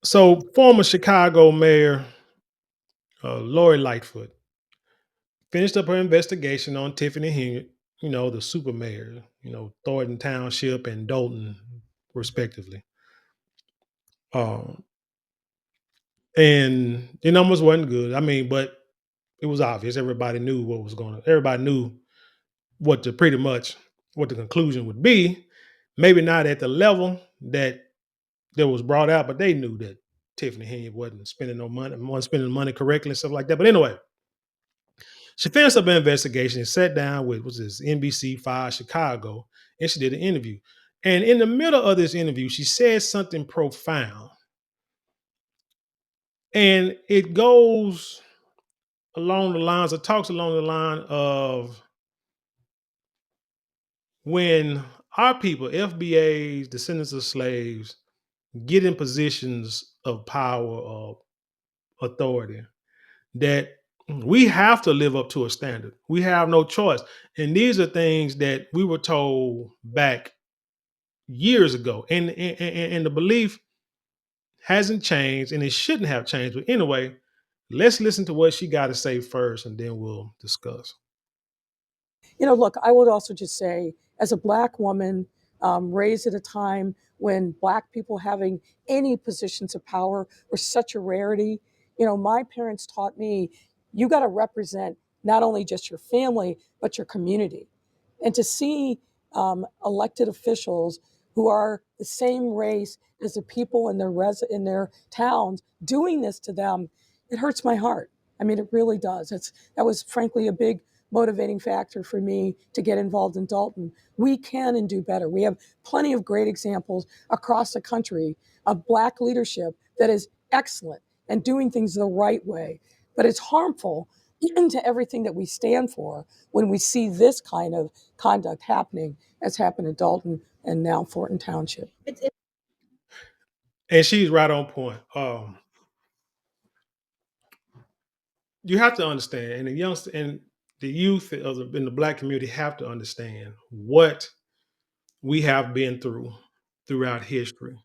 So, former Chicago Mayor Lori Lightfoot finished up her investigation on Tiffany Hewitt, the super mayor, Thornton Township and Dolton, respectively. Um, and the numbers wasn't good. I mean, but it was obvious. Everybody knew what was going on. Everybody knew what the pretty much what the conclusion would be. Maybe not at the level that was brought out, but they knew that Tiffany Hewitt wasn't spending no money, wasn't spending money correctly and stuff like that. But anyway, she finished up an investigation and sat down with was this NBC5 Chicago, and she did an interview. And in the middle of this interview, she said something profound, and it goes along the lines, it talks along the line of when our people, FBAs, descendants of slaves, get in positions of power or authority, that we have to live up to a standard. We have no choice. And these are things that we were told back years ago. And the belief hasn't changed and it shouldn't have changed. But anyway, let's listen to what she got to say first and then we'll discuss. Look, I would also just say, as a Black woman raised at a time when Black people having any positions of power were such a rarity, my parents taught me you got to represent not only just your family, but your community. And to see elected officials who are the same race as the people in in their towns doing this to them, it hurts my heart. I mean, it really does. That was frankly a big motivating factor for me to get involved in Dalton. We can and do better. We have plenty of great examples across the country of Black leadership that is excellent and doing things the right way. But it's harmful even to everything that we stand for when we see this kind of conduct happening, as happened in Dalton and now Thornton Township. And she's right on point. You have to understand, and the youth in the Black community have to understand what we have been through throughout history.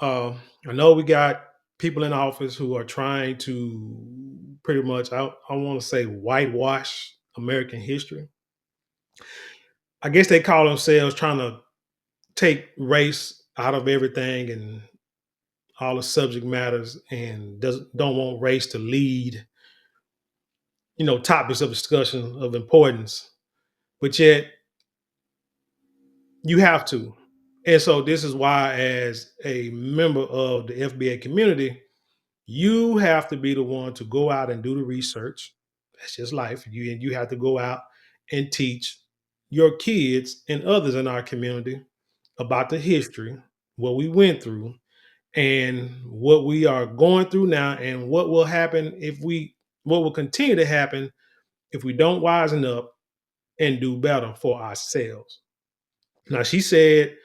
I know we got people in office who are trying to pretty much, I want to say, whitewash American history. I guess they call themselves trying to take race out of everything and all the subject matters, and don't want race to lead, topics of discussion of importance. But yet you have to. And so this is why, as a member of the FBA community, you have to be the one to go out and do the research. That's just life. You have to go out and teach your kids and others in our community about the history, what we went through, and what we are going through now, and what will happen what will continue to happen if we don't wisen up and do better for ourselves. Now, she said,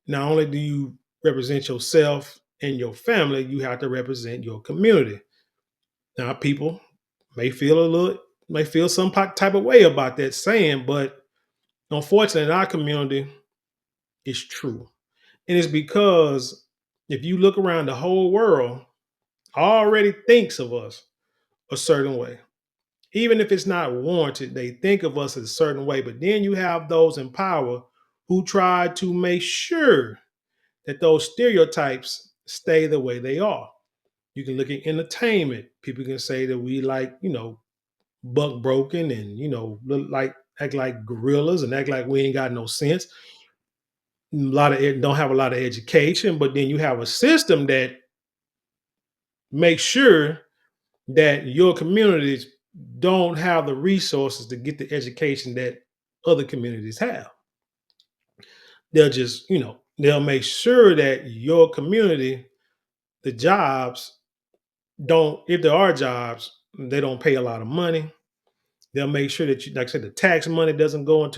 not only do you represent yourself and your family, you have to represent your community. Now, people may feel some type of way about that saying, but unfortunately, in our community, it's true, and it's because if you look around, the whole world already thinks of us a certain way. Even if it's not warranted, they think of us a certain way. But then you have those in power who try to make sure that those stereotypes stay the way they are. You can look at entertainment. People can say that we like, buck broken and, look like act like gorillas and act like we ain't got no sense. Don't have a lot of education, but then you have a system that makes sure that your communities don't have the resources to get the education that other communities have. They'll just, they'll make sure that your community, the jobs don't, if there are jobs, they don't pay a lot of money. They'll make sure that like I said, the tax money doesn't funnel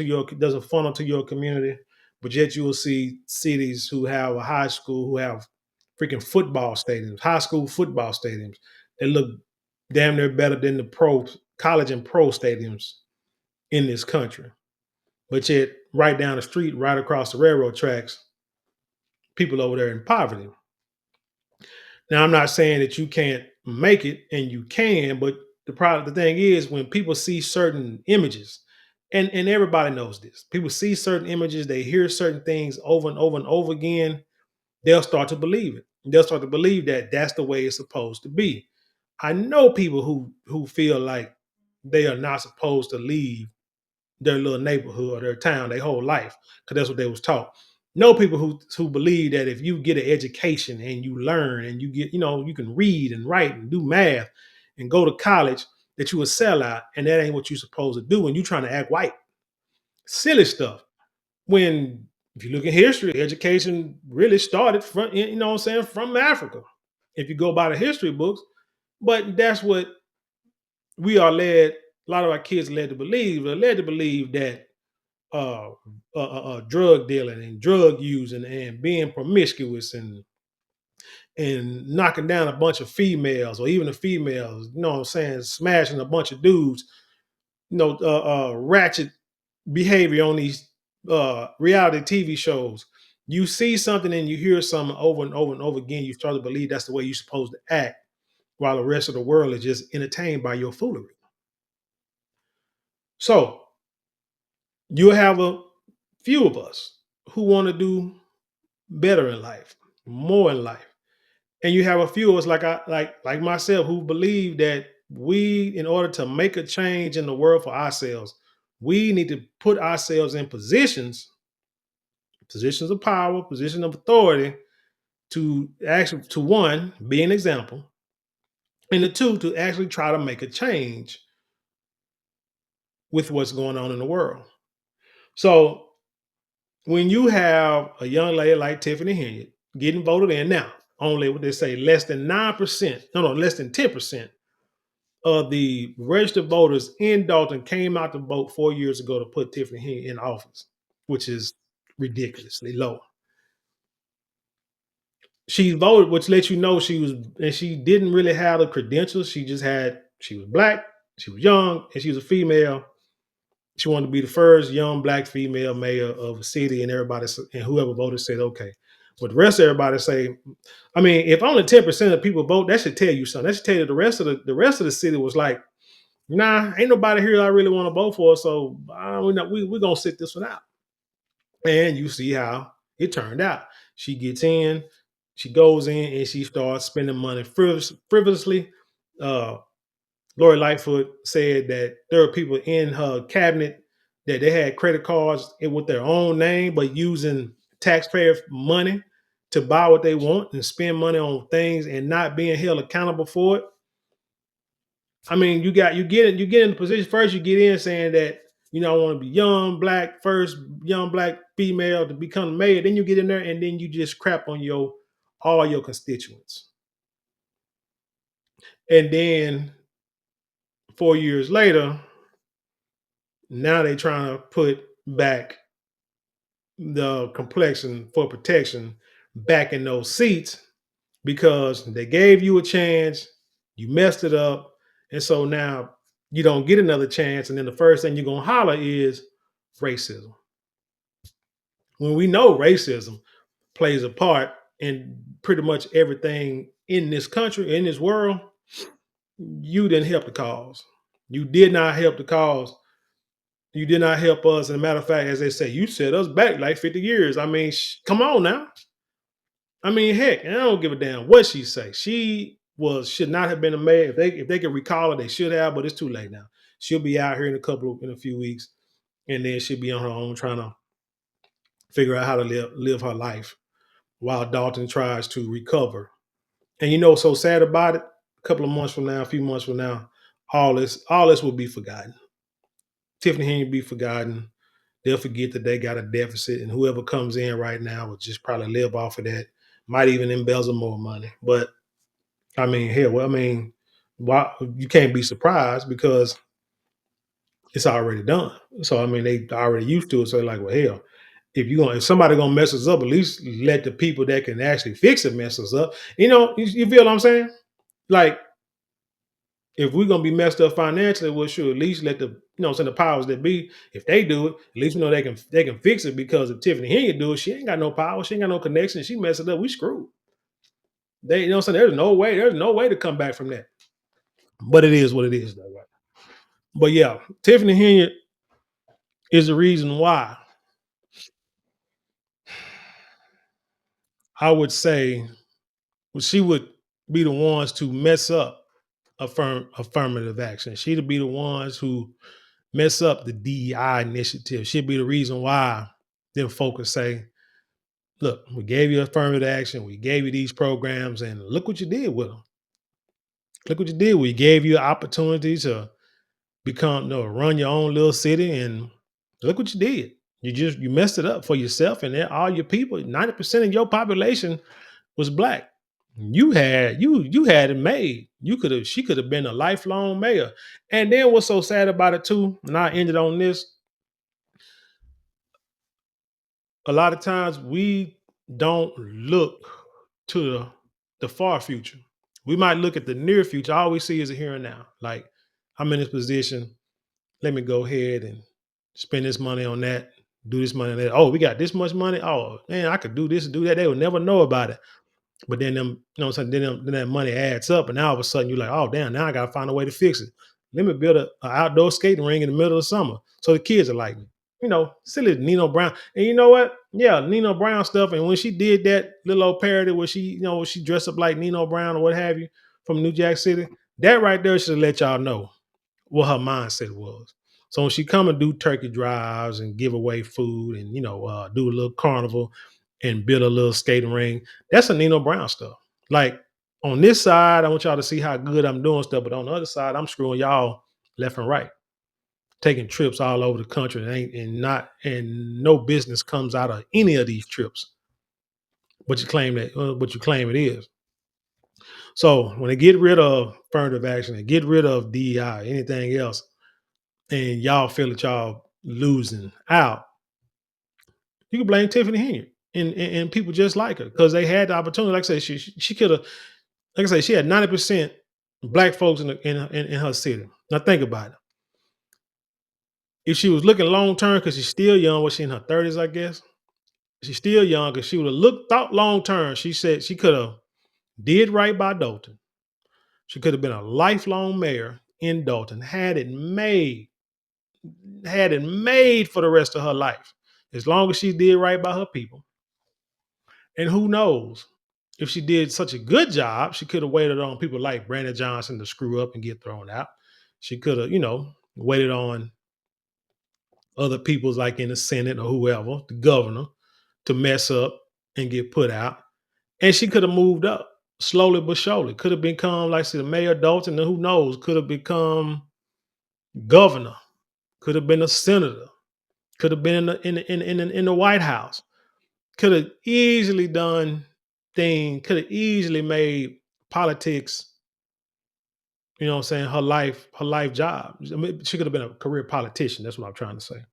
to your community. But yet you will see cities who have a high school who have freaking football stadiums, high school football stadiums. They look damn near better than the college and pro stadiums in this country. But yet, right down the street, right across the railroad tracks, people over there in poverty. Now, I'm not saying that you can't make it, and you can, but the thing is when people see certain images, and everybody knows this. People see certain images, they hear certain things over and over and over again, they'll start to believe it. They'll start to believe that that's the way it's supposed to be. I know people who feel like they are not supposed to leave their little neighborhood or their town their whole life because that's what they was taught. Know people who believe that if you get an education and you learn and you get, you can read and write and do math and go to college, that you a sellout, and that ain't what you're supposed to do, and you trying to act white. Silly stuff. When if you look at history, education really started from, what I'm saying, from Africa. If you go by the history books, but that's what we are led. A lot of our kids are led to believe. They're led to believe that uh, drug dealing and drug using and being promiscuous and knocking down a bunch of females or even the females, you know what I'm saying, smashing a bunch of dudes, ratchet behavior on these reality TV shows. You see something and you hear something over and over and over again, you start to believe that's the way you're supposed to act, while the rest of the world is just entertained by your foolery. So you have a few of us who want to do better in life, more in life. And you have a few of us like myself who believe that we, in order to make a change in the world for ourselves, we need to put ourselves in positions of power, position of authority, to actually, to one, be an example, and the two, to actually try to make a change with what's going on in the world. So when you have a young lady like Tiffany Henry getting voted in now, only what they say less than 9%, no, less than 10% of the registered voters in Dalton came out to vote 4 years ago to put Tiffany Henry in office, which is ridiculously low. She voted, which lets you know she didn't really have the credentials. She was black, she was young, and she was a female. She wanted to be the first young black female mayor of a city, and and whoever voted said okay. But the rest of everybody say, I mean, if only 10% of people vote, that should tell you something. That should tell you the rest of the city was like, nah, ain't nobody here I really want to vote for, so we're gonna sit this one out. And you see how it turned out. She gets in, she goes in, and she starts spending money frivolously. Uh, Lori Lightfoot said that there are people in her cabinet that they had credit cards with their own name, but using taxpayer money to buy what they want and spend money on things and not being held accountable for it. I mean, you get in the position first. You get in saying that I want to be young black first, young black female to become the mayor. Then you get in there and then you just crap on all your constituents. And then 4 years later, now they trying to put back the complexion for protection back in those seats because they gave you a chance, you messed it up, and so now you don't get another chance. And then the first thing you're gonna holler is racism. When we know racism plays a part in pretty much everything in this country, in this world, you didn't help the cause. You did not help the cause. You did not help us. And a matter of fact, as they say, you set us back like 50 years. I mean, come on now. I mean, heck, and I don't give a damn what she say. She should not have been a mayor. If they could recall her, they should have, but it's too late now. She'll be out here in a few weeks, and then she'll be on her own trying to figure out how to live her life while Dalton tries to recover. And you know what's so sad about it? A couple of months from now, a few months from now, all this will be forgotten. Tiffany Henry will be forgotten. They'll forget that they got a deficit, and whoever comes in right now will just probably live off of that. Might even embezzle more money. But I mean, hell, well, I mean, why you can't be surprised because it's already done. So I mean, they already used to it. So they're like, well, hell, if somebody gonna mess us up, at least let the people that can actually fix it mess us up. You feel what I'm saying? Like, if we're gonna be messed up financially, well, sure, at least let the powers that be, if they do it, at least they can fix it. Because if Tiffany Henry do it, she ain't got no power, she ain't got no connection, she mess it up, we screwed. They, you know what I'm saying? There's no way to come back from that. But it is what it is, though, right? But yeah, Tiffany Henry is the reason why I would say she would be the ones to mess up affirmative action. She'd be the ones who mess up the DEI initiative. She'd be the reason why them folks say, look, we gave you affirmative action, we gave you these programs, and look what you did with them. Look what you did. We gave you opportunities to become, run your own little city, and look what you did. You messed it up for yourself and all your people. 90% of your population was black. You had it made. She could have been a lifelong mayor. And then what's so sad about it too, and I ended on this, a lot of times we don't look to the far future. We might look at the near future. All we see is the here and now. Like, I'm in this position. Let me go ahead and spend this money on that, do this money on that. Oh, we got this much money. Oh, man, I could do this, do that. They would never know about it. But then them, you know what I'm saying? Then that money adds up, and now all of a sudden you're like, oh damn, now I gotta find a way to fix it. Let me build a outdoor skating ring in the middle of summer. So the kids are like, silly Nino Brown. And you know what? Yeah, Nino Brown stuff. And when she did that little old parody where she dressed up like Nino Brown or what have you from New Jack City, that right there should let y'all know what her mindset was. So when she come and do turkey drives and give away food and do a little carnival and build a little skating ring, that's a Nino Brown stuff. Like, on this side, I want y'all to see how good I'm doing stuff, but on the other side, I'm screwing y'all left and right, taking trips all over the country, and no business comes out of any of these trips, but you claim it is. So when they get rid of affirmative action and get rid of DEI, anything else, and y'all feel that y'all losing out, you can blame Tiffany Henry and people just like her because they had the opportunity. Like I said, she could have. Like I said, she had 90% black folks in her city. Now think about it. If she was looking long term, because she's still young, was she in her 30s? I guess she's still young. Because she would have thought long term. She said she could have did right by Dalton. She could have been a lifelong mayor in Dalton. Had it made for the rest of her life, as long as she did right by her people. And who knows, if she did such a good job, she could have waited on people like Brandon Johnson to screw up and get thrown out. She could have, waited on other people's, like in the Senate or whoever, the governor, to mess up and get put out. And she could have moved up slowly but surely. Could have become, like I said, Mayor Dalton, and who knows, could have become governor, could have been a senator, could have been in the White House, could have easily done things, could have easily made politics, you know what I'm saying, her life job. I mean, she could have been a career politician. That's what I'm trying to say.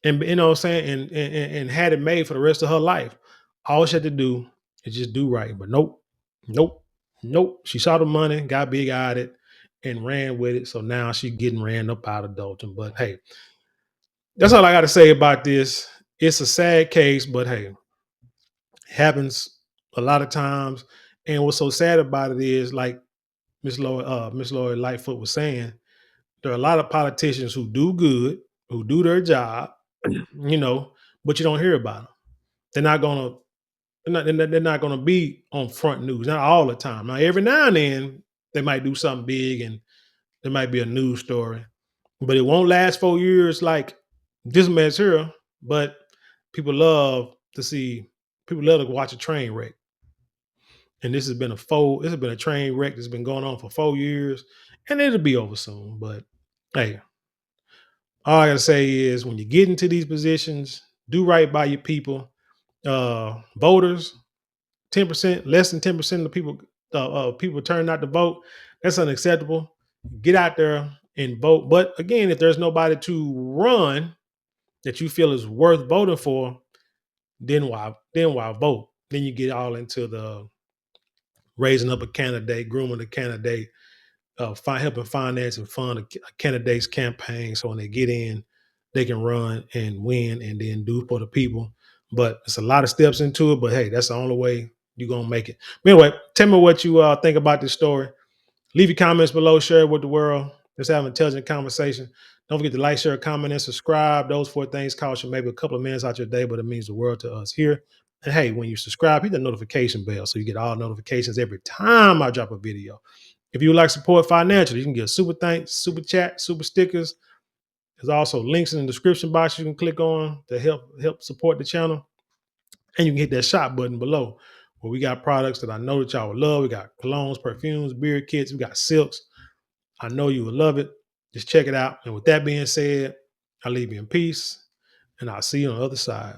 And you know what I'm saying, and had it made for the rest of her life. All she had to do is just do right. But nope, nope, nope. She saw the money, got big eyed it, and ran with it. So now she's getting ran up out of Dalton. But hey, that's all I got to say about this. It's a sad case, but hey, happens a lot of times. And what's so sad about it is, like Miss Lori Lightfoot was saying, there are a lot of politicians who do good, who do their job, you know, but you don't hear about them. They're not gonna they're not gonna be on front news, not all the time. Now, every now and then they might do something big and there might be a news story, but it won't last 4 years like this man's here. But people love to see people love to watch a train wreck. And this has been a train wreck that's been going on for 4 years, and it'll be over soon. But hey, all I gotta say is when you get into these positions, do right by your people. Voters, 10%, less than 10% of the people turn out to vote. That's unacceptable. Get out there and vote. But again, if there's nobody to run that you feel is worth voting for, then why vote? Then you get all into the raising up a candidate, grooming a candidate, helping finance and fund a candidate's campaign. So when they get in, they can run and win and then do for the people. But it's a lot of steps into it. But hey, that's the only way you're gonna make it. But anyway, tell me what you think about this story. Leave your comments below, share it with the world. Let's have an intelligent conversation. Don't forget to like, share, comment, and subscribe. Those 4 things cost you maybe a couple of minutes out your day, but it means the world to us here. And hey, when you subscribe, hit the notification bell so you get all notifications every time I drop a video. If you would like support financially, you can get super thanks, super chat, super stickers. There's also links in the description box you can click on to help support the channel. And you can hit that shop button below where we got products that I know that y'all would love. We got colognes, perfumes, beard kits, we got silks. I know you will love it. Just check it out. And with that being said, I'll leave you in peace and I'll see you on the other side.